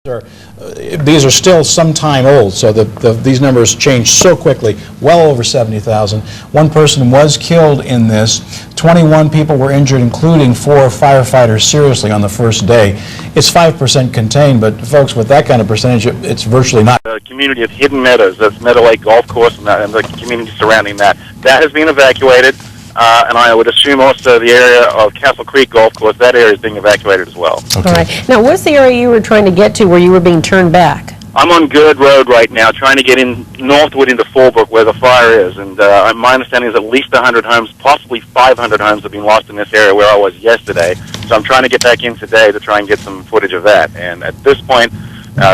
These are still some time old, so these numbers change so quickly, well over 70,000. One person was killed in this. 21 people were injured, including 4 firefighters seriously on the first day. It's 5% contained, but folks, with that kind of percentage, it's virtually not. The community of Hidden Meadows, that's Meadow Lake Golf Course and the community surrounding that, has been evacuated. And I would assume also the area of Castle Creek Golf Course, that area is being evacuated as well. Okay. All right. Now, what's the area you were trying to get to where you were being turned back? I'm on Gird Road right now, trying to get in northward into Fallbrook where the fire is. And my understanding is at least 100 homes, possibly 500 homes have been lost in this area where I was yesterday. So I'm trying to get back in today to try and get some footage of that. And at this point,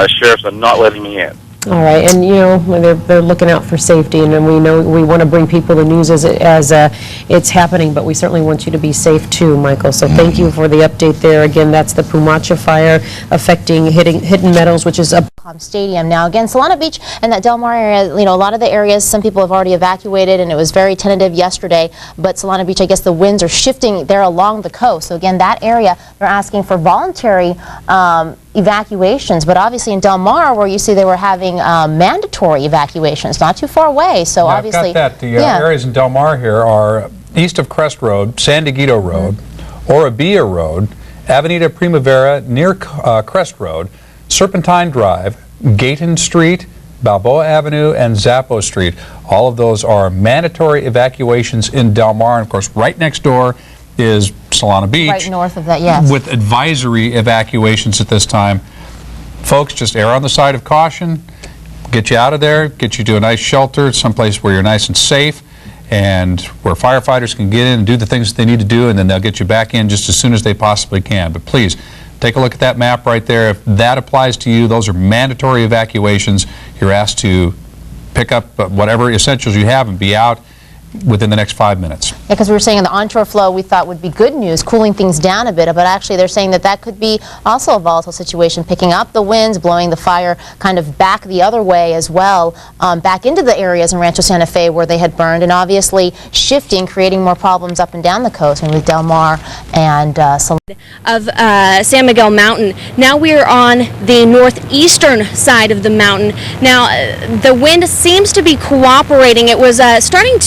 sheriffs are not letting me in. All right, and you know they're looking out for safety, and we know we want to bring people the news as it's happening, but we certainly want you to be safe too, Michael. So thank you for the update there. Again, that's the Pumacha fire affecting Hidden Meadows, which is a stadium. Now again, Solana Beach and that Del Mar area, you know, a lot of the areas some people have already evacuated, and it was very tentative yesterday, but Solana Beach, I guess the winds are shifting there along the coast. So again, that area, they're asking for voluntary evacuations, but obviously in Del Mar, where you see they were having mandatory evacuations, not too far away. So yeah, obviously, I've got that. The areas in Del Mar here are east of Crest Road, San Dieguito Road, Orabilla Road, Avenida Primavera near Crest Road, Serpentine Drive, Gayton Street, Balboa Avenue, and Zappo Street. All of those are mandatory evacuations in Del Mar, and of course right next door is Solana Beach. Right north of that, yes. With advisory evacuations at this time. Folks, just err on the side of caution. Get you out of there, get you to a nice shelter, someplace where you're nice and safe, and where firefighters can get in and do the things that they need to do, and then they'll get you back in just as soon as they possibly can. But please, take a look at that map right there. If that applies to you, those are mandatory evacuations. You're asked to pick up whatever essentials you have and be out within the next 5 minutes. Yeah, because we were saying on the onshore flow we thought would be good news, cooling things down a bit, but actually they're saying that that could be also a volatile situation, picking up the winds, blowing the fire kind of back the other way as well, back into the areas in Rancho Santa Fe where they had burned, and obviously shifting, creating more problems up and down the coast, and with Del Mar and of San Miguel Mountain. Now we're on the northeastern side of the mountain. Now the wind seems to be cooperating. It was starting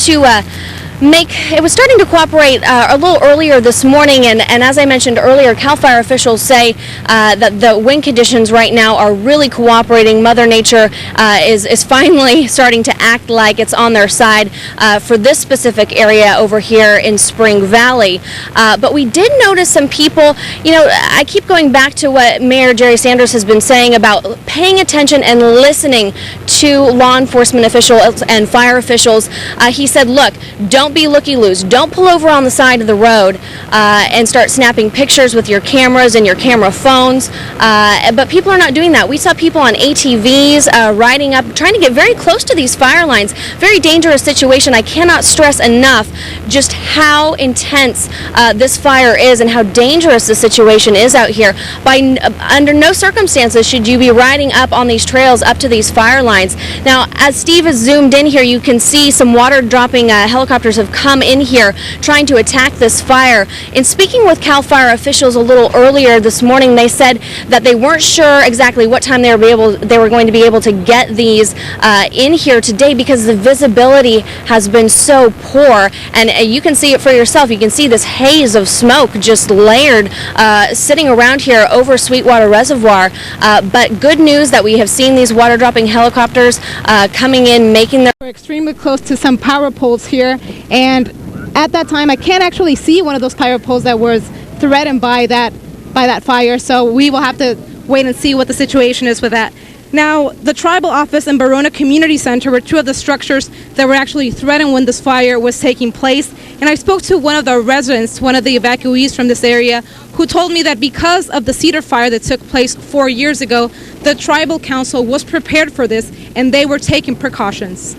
to cooperate a little earlier this morning, and as I mentioned earlier, CAL FIRE officials say that the wind conditions right now are really cooperating. Mother Nature is finally starting to act like it's on their side for this specific area over here in Spring Valley. But we did notice some people, you know, I keep going back to what Mayor Jerry Sanders has been saying about paying attention and listening to law enforcement officials and fire officials. He said, look, don't be looky-loos. Don't pull over on the side of the road and start snapping pictures with your cameras and your camera phones. But people are not doing that. We saw people on ATVs riding up, trying to get very close to these fire lines. Very dangerous situation. I cannot stress enough just how intense this fire is and how dangerous the situation is out here. Under no circumstances should you be riding up on these trails up to these fire lines. Now, as Steve has zoomed in here, you can see some water-dropping helicopters have come in here trying to attack this fire. In speaking with CAL FIRE officials a little earlier this morning, they said that they weren't sure exactly what time they were going to be able to get these in here today because the visibility has been so poor, and you can see it for yourself. You can see this haze of smoke just layered sitting around here over Sweetwater Reservoir. But good news that we have seen these water dropping helicopters coming in, making their... We're extremely close to some power poles here, and at that time I can't actually see one of those power poles that was threatened by that fire, so we will have to wait and see what the situation is with that. Now, the tribal office and Barona Community Center were two of the structures that were actually threatened when this fire was taking place. And I spoke to one of the residents, one of the evacuees from this area, who told me that because of the cedar fire that took place 4 years ago, the tribal council was prepared for this and they were taking precautions.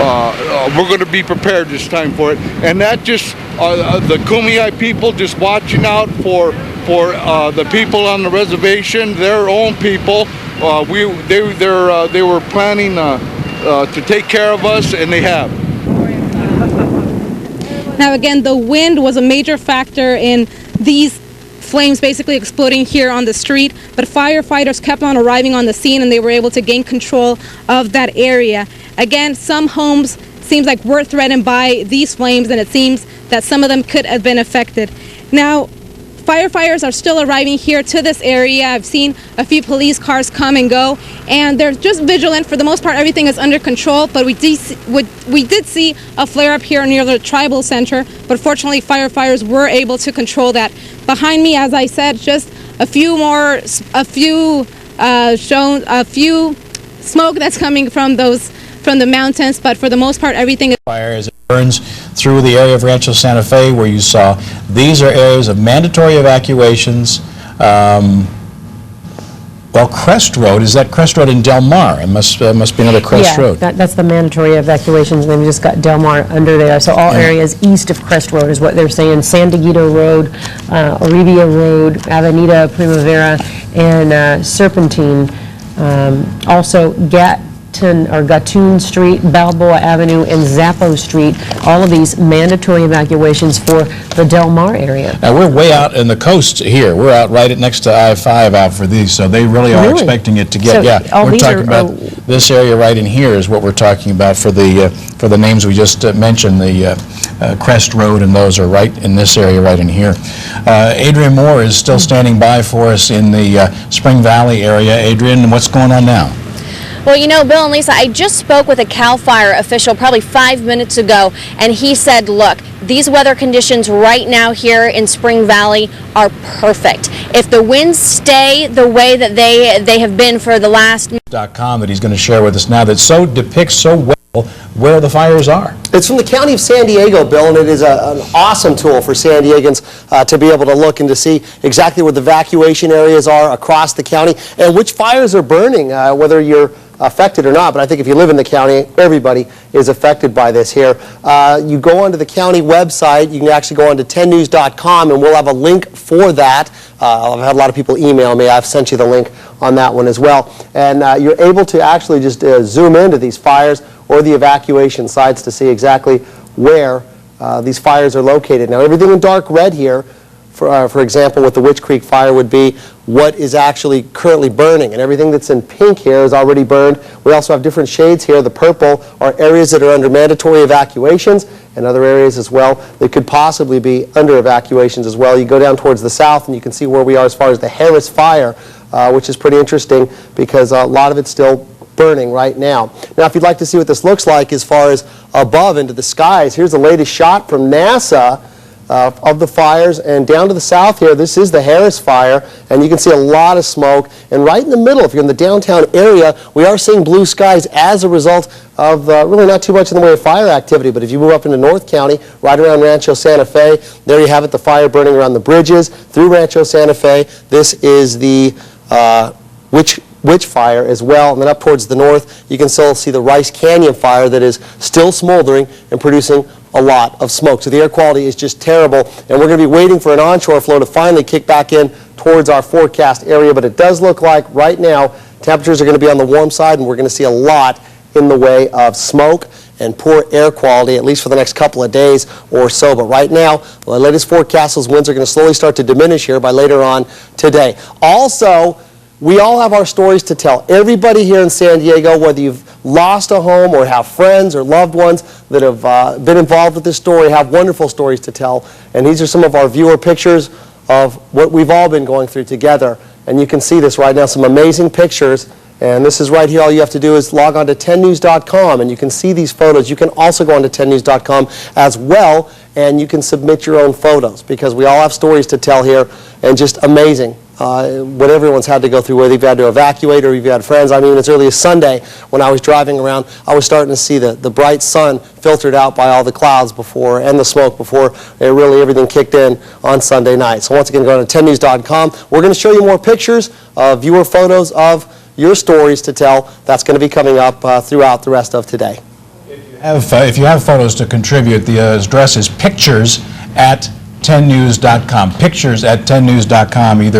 We're going to be prepared this time for it, and that just the Kumeyaay people just watching out for the people on the reservation, their own people. They were planning to take care of us, and they have. Now again, the wind was a major factor in these flames basically exploding here on the street, but firefighters kept on arriving on the scene and they were able to gain control of that area. Again, some homes seems like were threatened by these flames, and it seems that some of them could have been affected. Now, firefighters are still arriving here to this area. I've seen a few police cars come and go, and they're just vigilant. For the most part, everything is under control, but we did see a flare-up here near the tribal center, but fortunately, firefighters were able to control that. Behind me, as I said, just a few smoke that's coming from the mountains, but for the most part, everything is Fire as it burns through the area of Rancho Santa Fe where you saw. These are areas of mandatory evacuations. Well, Crest Road, is that Crest Road in Del Mar? It must be another Crest Road. That's the mandatory evacuations, and then we just got Del Mar under there. So all areas east of Crest Road is what they're saying. San Dieguito Road, Orivia Road, Avenida Primavera, and Serpentine. Also Gatun Street, Balboa Avenue, and Zappo Street. All of these mandatory evacuations for the Del Mar area. Now, we're way out in the coast here. We're out right next to I-5 out for these, so they really are expecting it to get, we're talking about this area right in here is what we're talking about for the names we just mentioned, the Crest Road, and those are right in this area right in here. Adrian Moore is still standing by for us in the Spring Valley area. Adrian, what's going on now? Well, you know, Bill and Lisa, I just spoke with a CAL FIRE official probably 5 minutes ago, and he said, look, these weather conditions right now here in Spring Valley are perfect. If the winds stay the way that they have been for the last... .com that he's going to share with us now that so depicts so well where the fires are. It's from the County of San Diego, Bill, and it is an awesome tool for San Diegans to be able to look and to see exactly where the evacuation areas are across the county and which fires are burning, whether you're affected or not. But I think if you live in the county, everybody is affected by this here. You go onto the county website, you can actually go onto 10news.com, and we'll have a link for that. I've had a lot of people email me. I've sent you the link on that one as well. And you're able to actually just zoom into these fires or the evacuation sites to see exactly where these fires are located. Now, everything in dark red here, for example, with the Witch Creek fire would be what is actually currently burning, and everything that's in pink here is already burned. We also have different shades here. The purple are areas that are under mandatory evacuations, and other areas as well that could possibly be under evacuations as well. You go down towards the south and you can see where we are as far as the Harris fire, which is pretty interesting because a lot of it's still burning right now. Now, if you'd like to see what this looks like as far as above into the skies, here's the latest shot from NASA of the fires, and down to the south here, this is the Harris fire, and you can see a lot of smoke. And right in the middle, if you're in the downtown area, we are seeing blue skies as a result of really not too much in the way of fire activity. But if you move up into North County, right around Rancho Santa Fe, there you have it, the fire burning around the bridges through Rancho Santa Fe. This is the Witch fire as well, and then up towards the north, you can still see the Rice Canyon fire that is still smoldering and producing a lot of smoke. So the air quality is just terrible, and we're going to be waiting for an onshore flow to finally kick back in towards our forecast area, but it does look like right now temperatures are going to be on the warm side, and we're going to see a lot in the way of smoke and poor air quality, at least for the next couple of days or so. But right now, the latest forecast, those winds are going to slowly start to diminish here by later on today. Also, we all have our stories to tell. Everybody here in San Diego, whether you've lost a home or have friends or loved ones that have been involved with this story, have wonderful stories to tell. And these are some of our viewer pictures of what we've all been going through together. And you can see this right now, some amazing pictures. And this is right here. All you have to do is log on to 10news.com, and you can see these photos. You can also go on to 10news.com as well, and you can submit your own photos, because we all have stories to tell here, and just amazing. What everyone's had to go through, whether you've had to evacuate or you've had friends. I mean, as early as Sunday, when I was driving around, I was starting to see the bright sun filtered out by all the clouds before, and the smoke before really everything kicked in on Sunday night. So once again, go to 10news.com. We're going to show you more pictures, viewer photos of your stories to tell. That's going to be coming up throughout the rest of today. If you have photos to contribute, the address is pictures@10news.com. Pictures@10news.com, either